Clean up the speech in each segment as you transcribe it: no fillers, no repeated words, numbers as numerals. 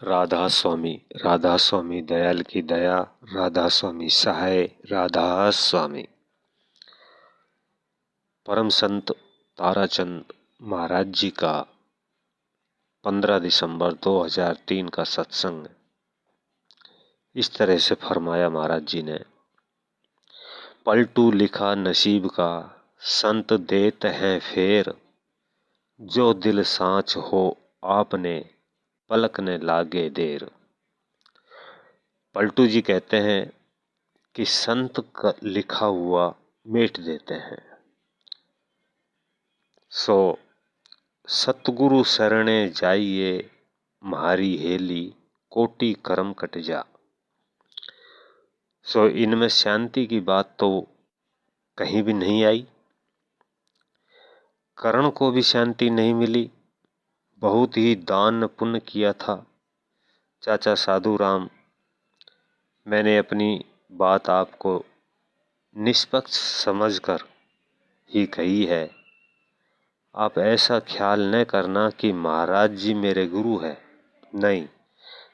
राधा स्वामी, राधा स्वामी दयाल की दया, राधा स्वामी सहाय, राधा स्वामी। परम संत ताराचंद महाराज जी का 15 दिसंबर 2003 का सत्संग। इस तरह से फरमाया महाराज जी ने, पलटू लिखा नसीब का संत देत हैं फेर, जो दिल सांच हो आपने पलक ने लागे देर। पलटू जी कहते हैं कि संत का लिखा हुआ मेट देते हैं। सो सतगुरु शरणे जाइए म्हारी हेली, कोटि करम कट जा। सो इनमें शांति की बात तो कहीं भी नहीं आई। करण को भी शांति नहीं मिली। बहुत ही दान पुण्य किया था चाचा साधु राम। मैंने अपनी बात आपको निष्पक्ष समझकर ही कही है। आप ऐसा ख्याल न करना कि महाराज जी मेरे गुरु है। नहीं,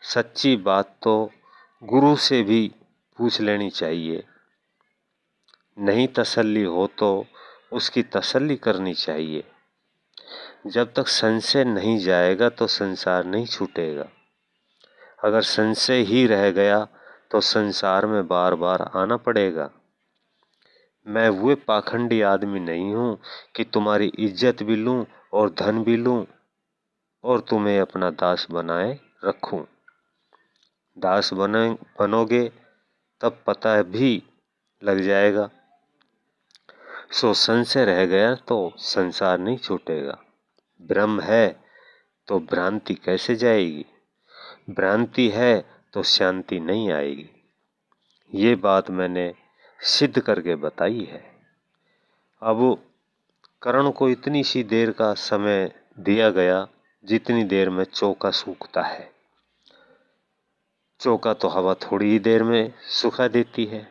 सच्ची बात तो गुरु से भी पूछ लेनी चाहिए। नहीं तसल्ली हो तो उसकी तसल्ली करनी चाहिए। जब तक संशय नहीं जाएगा तो संसार नहीं छूटेगा। अगर संशय ही रह गया तो संसार में बार बार आना पड़ेगा। मैं वो पाखंडी आदमी नहीं हूं कि तुम्हारी इज्जत भी लूं और धन भी लूं और तुम्हें अपना दास बनाए रखूं। दास बनोगे तब पता भी लग जाएगा। सो संशय रह गया तो संसार नहीं छूटेगा। ब्रह्म है तो भ्रांति कैसे जाएगी? भ्रांति है तो शांति नहीं आएगी। ये बात मैंने सिद्ध करके बताई है। अब करण को इतनी सी देर का समय दिया गया जितनी देर में चौका सूखता है। चौका तो हवा थोड़ी ही देर में सुखा देती है।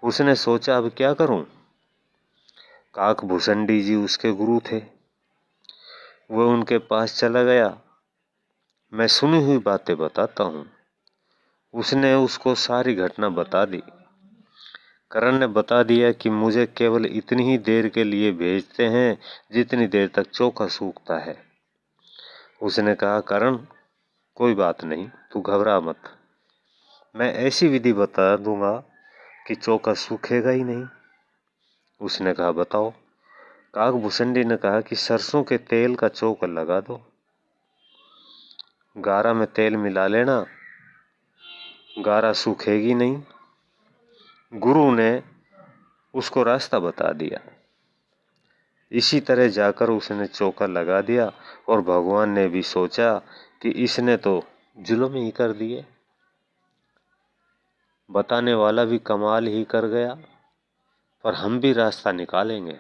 उसने सोचा अब क्या करूं? काकभूषणी जी उसके गुरु थे। वह उनके पास चला गया। मैं सुनी हुई बातें बताता हूं। उसने उसको सारी घटना बता दी। करण ने बता दिया कि मुझे केवल इतनी ही देर के लिए भेजते हैं जितनी देर तक चौका सूखता है। उसने कहा, करण कोई बात नहीं, तू घबरा मत। मैं ऐसी विधि बता दूंगा कि चौका सूखेगा ही नहीं। उसने कहा, बताओ। काकभूषणी ने कहा कि सरसों के तेल का चौका लगा दो। गारा में तेल मिला लेना, गारा सूखेगी नहीं। गुरु ने उसको रास्ता बता दिया। इसी तरह जाकर उसने चौका लगा दिया और भगवान ने भी सोचा कि इसने तो जुल्म ही कर दिए। बताने वाला भी कमाल ही कर गया, पर हम भी रास्ता निकालेंगे।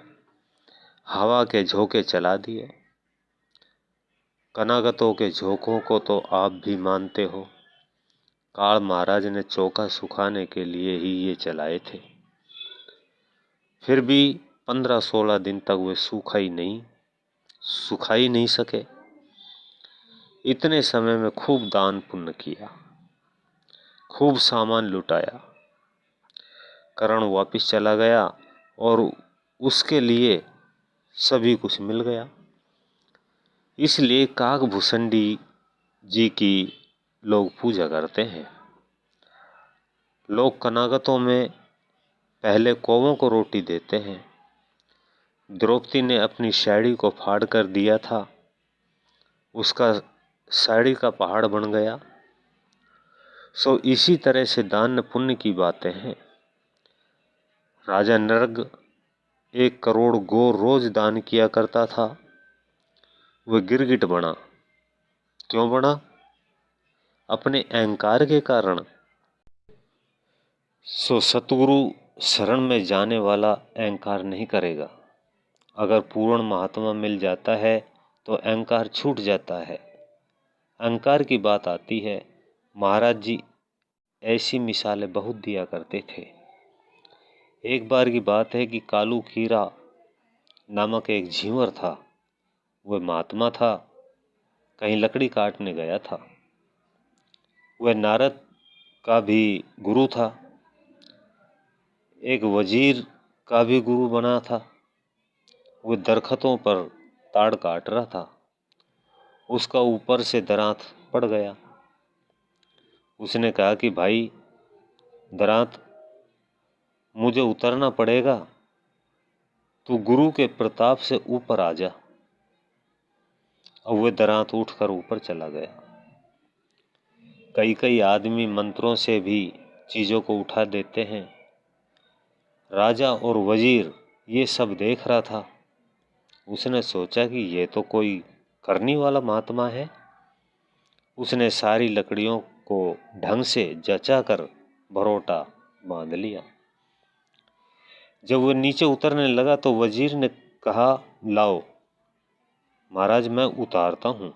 हवा के झोंके चला दिए। कनागतों के झोंकों को तो आप भी मानते हो। काल महाराज ने चौका सुखाने के लिए ही ये चलाए थे। फिर भी 15-16 दिन तक वे सुखा ही नहीं सके। इतने समय में खूब दान पुण्य किया, खूब सामान लुटाया। करण वापिस चला गया और उसके लिए सभी कुछ मिल गया। इसलिए काकभूषणी जी की लोग पूजा करते हैं। लोग कनागतों में पहले कौवों को रोटी देते हैं। द्रौपदी ने अपनी साड़ी को फाड़ कर दिया था, उसका साड़ी का पहाड़ बन गया। सो इसी तरह से दान पुण्य की बातें हैं। राजा नृग 1 करोड़ गो रोज दान किया करता था। वह गिरगिट बना। क्यों बना? अपने अहंकार के कारण। सो सतगुरु शरण में जाने वाला अहंकार नहीं करेगा। अगर पूर्ण महात्मा मिल जाता है तो अहंकार छूट जाता है। अहंकार की बात आती है। महाराज जी ऐसी मिसालें बहुत दिया करते थे। एक बार की बात है कि कालू खीरा नामक एक झींवर था। वह महात्मा था, कहीं लकड़ी काटने गया था। वह नारद का भी गुरु था, एक वजीर का भी गुरु बना था। वह दरख्तों पर ताड़ काट रहा था, उसका ऊपर से दरांत पड़ गया। उसने कहा कि भाई दरांत, मुझे उतरना पड़ेगा, तू गुरु के प्रताप से ऊपर आ जा। अब वह दरांत उठकर ऊपर चला गया। कई कई आदमी मंत्रों से भी चीजों को उठा देते हैं। राजा और वजीर ये सब देख रहा था। उसने सोचा कि ये तो कोई करनी वाला महात्मा है। उसने सारी लकड़ियों को ढंग से जचा कर भरोटा बांध लिया। जब वह नीचे उतरने लगा तो वजीर ने कहा, लाओ महाराज, मैं उतारता हूं।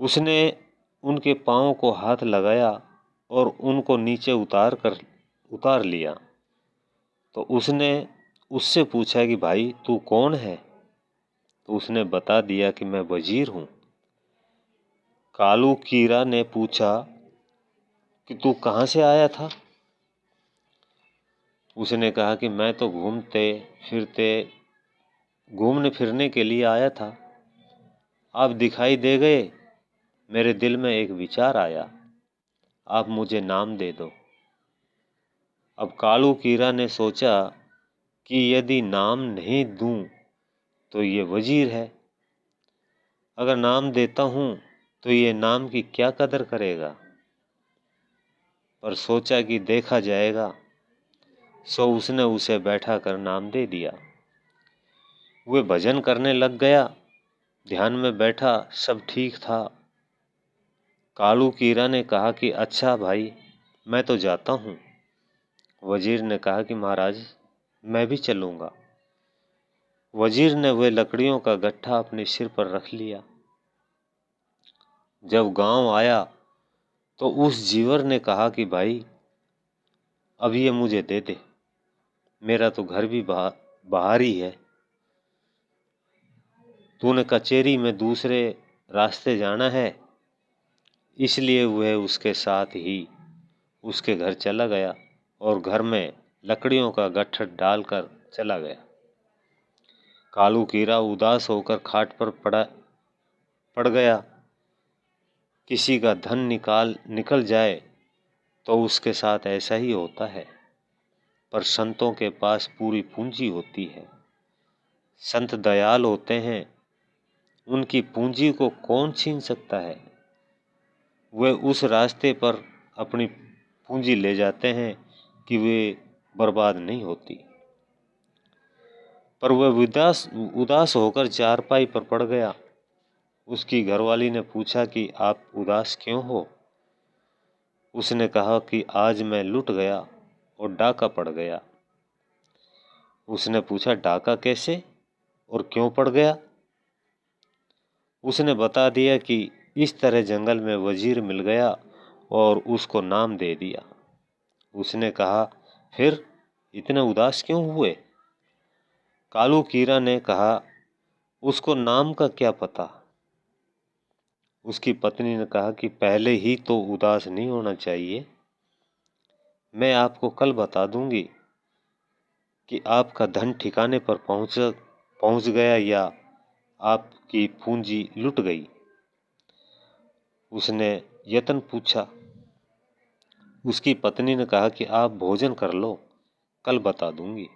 उसने उनके पांवों को हाथ लगाया और उनको नीचे उतार लिया। तो उसने उससे पूछा कि भाई तू कौन है? तो उसने बता दिया कि मैं वजीर हूं। कालू कीरा ने पूछा कि तू कहां से आया था? उसने कहा कि मैं तो घूमने फिरने के लिए आया था। आप दिखाई दे गए, मेरे दिल में एक विचार आया, आप मुझे नाम दे दो। अब कालू कीरा ने सोचा कि यदि नाम नहीं दूं तो ये वजीर है, अगर नाम देता हूं तो ये नाम की क्या कदर करेगा। पर सोचा कि देखा जाएगा, सो उसने उसे बैठा कर नाम दे दिया। वह भजन करने लग गया, ध्यान में बैठा, सब ठीक था। कालू कीरा ने कहा कि अच्छा भाई, मैं तो जाता हूं। वजीर ने कहा कि महाराज, मैं भी चलूंगा। वजीर ने वह लकड़ियों का गट्ठा अपने सिर पर रख लिया। जब गांव आया तो उस जीवर ने कहा कि भाई अब ये मुझे दे दे, मेरा तो घर भी बाहर ही है। तूने कचेरी में दूसरे रास्ते जाना है, इसलिए वह उसके साथ ही उसके घर चला गया और घर में लकड़ियों का गट्ठर डालकर चला गया। कालू कीरा उदास होकर खाट पर पड़ गया। किसी का धन निकल जाए तो उसके साथ ऐसा ही होता है, पर संतों के पास पूरी पूंजी होती है। संत दयाल होते हैं, उनकी पूंजी को कौन छीन सकता है। वे उस रास्ते पर अपनी पूंजी ले जाते हैं कि वे बर्बाद नहीं होती। पर वह उदास होकर चारपाई पर पड़ गया। उसकी घरवाली ने पूछा कि आप उदास क्यों हो? उसने कहा कि आज मैं लुट गया और डाका पड़ गया। उसने पूछा, डाका कैसे और क्यों पड़ गया? उसने बता दिया कि इस तरह जंगल में वजीर मिल गया और उसको नाम दे दिया। उसने कहा, फिर इतने उदास क्यों हुए? कालू कीरा ने कहा, उसको नाम का क्या पता। उसकी पत्नी ने कहा कि पहले ही तो उदास नहीं होना चाहिए। मैं आपको कल बता दूंगी कि आपका धन ठिकाने पर पहुंच गया या आपकी पूंजी लुट गई। उसने यतन पूछा। उसकी पत्नी ने कहा कि आप भोजन कर लो, कल बता दूंगी।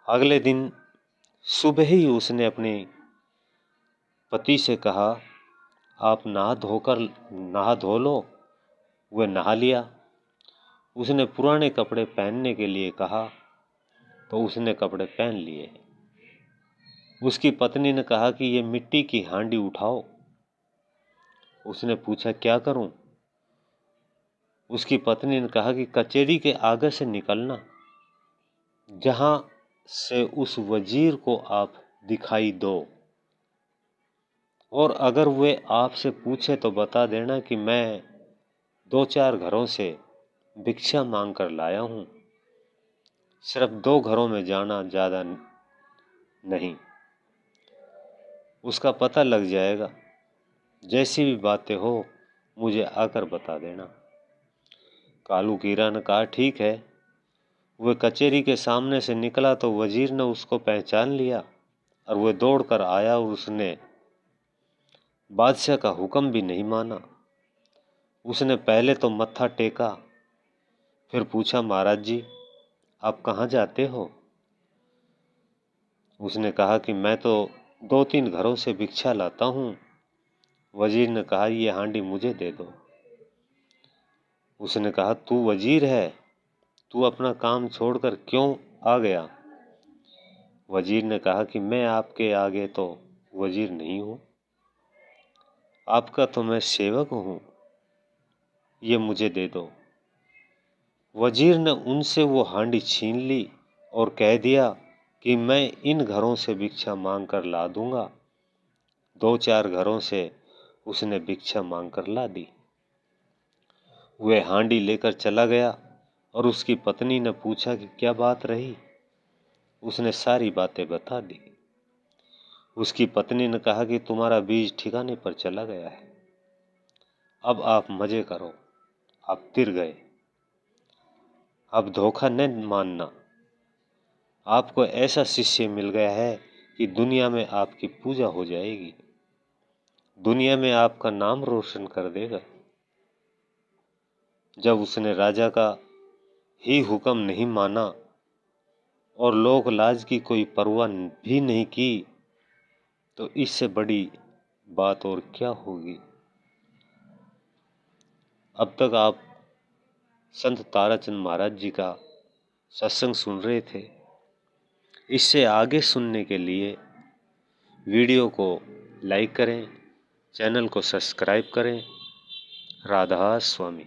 अगले दिन सुबह ही उसने अपने पति से कहा, आप नहा धो लो। वह नहा लिया। उसने पुराने कपड़े पहनने के लिए कहा तो उसने कपड़े पहन लिए। उसकी पत्नी ने कहा कि ये मिट्टी की हांडी उठाओ। उसने पूछा, क्या करूं? उसकी पत्नी ने कहा कि कचेरी के आगे से निकलना, जहां से उस वजीर को आप दिखाई दो, और अगर वे आपसे पूछे तो बता देना कि मैं 2-4 घरों से भिक्षा मांग कर लाया हूं। सिर्फ 2 घरों में जाना, ज्यादा नहीं। उसका पता लग जाएगा। जैसी भी बातें हो मुझे आकर बता देना। कालू कीरा ने कहा ठीक है। वह कचहरी के सामने से निकला तो वजीर ने उसको पहचान लिया और वह दौड़कर आया और उसने बादशाह का हुक्म भी नहीं माना। उसने पहले तो मत्था टेका, फिर पूछा महाराज जी आप कहाँ जाते हो? उसने कहा कि मैं तो 2-3 घरों से भिक्षा लाता हूँ। वजीर ने कहा ये हांडी मुझे दे दो। उसने कहा तू वजीर है, तू अपना काम छोड़कर क्यों आ गया? वजीर ने कहा कि मैं आपके आगे तो वजीर नहीं हूँ, आपका तो मैं सेवक हूँ, ये मुझे दे दो। वजीर ने उनसे वो हांडी छीन ली और कह दिया कि मैं इन घरों से भिक्षा मांग कर ला दूंगा। 2-4 घरों से उसने भिक्षा मांग कर ला दी। वह हांडी लेकर चला गया और उसकी पत्नी ने पूछा कि क्या बात रही? उसने सारी बातें बता दी। उसकी पत्नी ने कहा कि तुम्हारा बीज ठिकाने पर चला गया है, अब आप मजे करो, आप तिर गए, अब धोखा न मानना। आपको ऐसा शिष्य मिल गया है कि दुनिया में आपकी पूजा हो जाएगी, दुनिया में आपका नाम रोशन कर देगा। जब उसने राजा का ही हुक्म नहीं माना और लोक लाज की कोई परवाह भी नहीं की, तो इससे बड़ी बात और क्या होगी। अब तक आप संत ताराचंद महाराज जी का सत्संग सुन रहे थे। इससे आगे सुनने के लिए वीडियो को लाइक करें, चैनल को सब्सक्राइब करें। राधा स्वामी।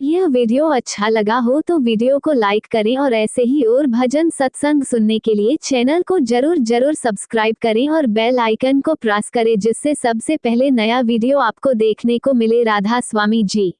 यह वीडियो अच्छा लगा हो तो वीडियो को लाइक करें और ऐसे ही और भजन सत्संग सुनने के लिए चैनल को जरूर सब्सक्राइब करें और बेल आइकन को प्रेस करें जिससे सबसे पहले नया वीडियो आपको देखने को मिले। राधा स्वामी जी।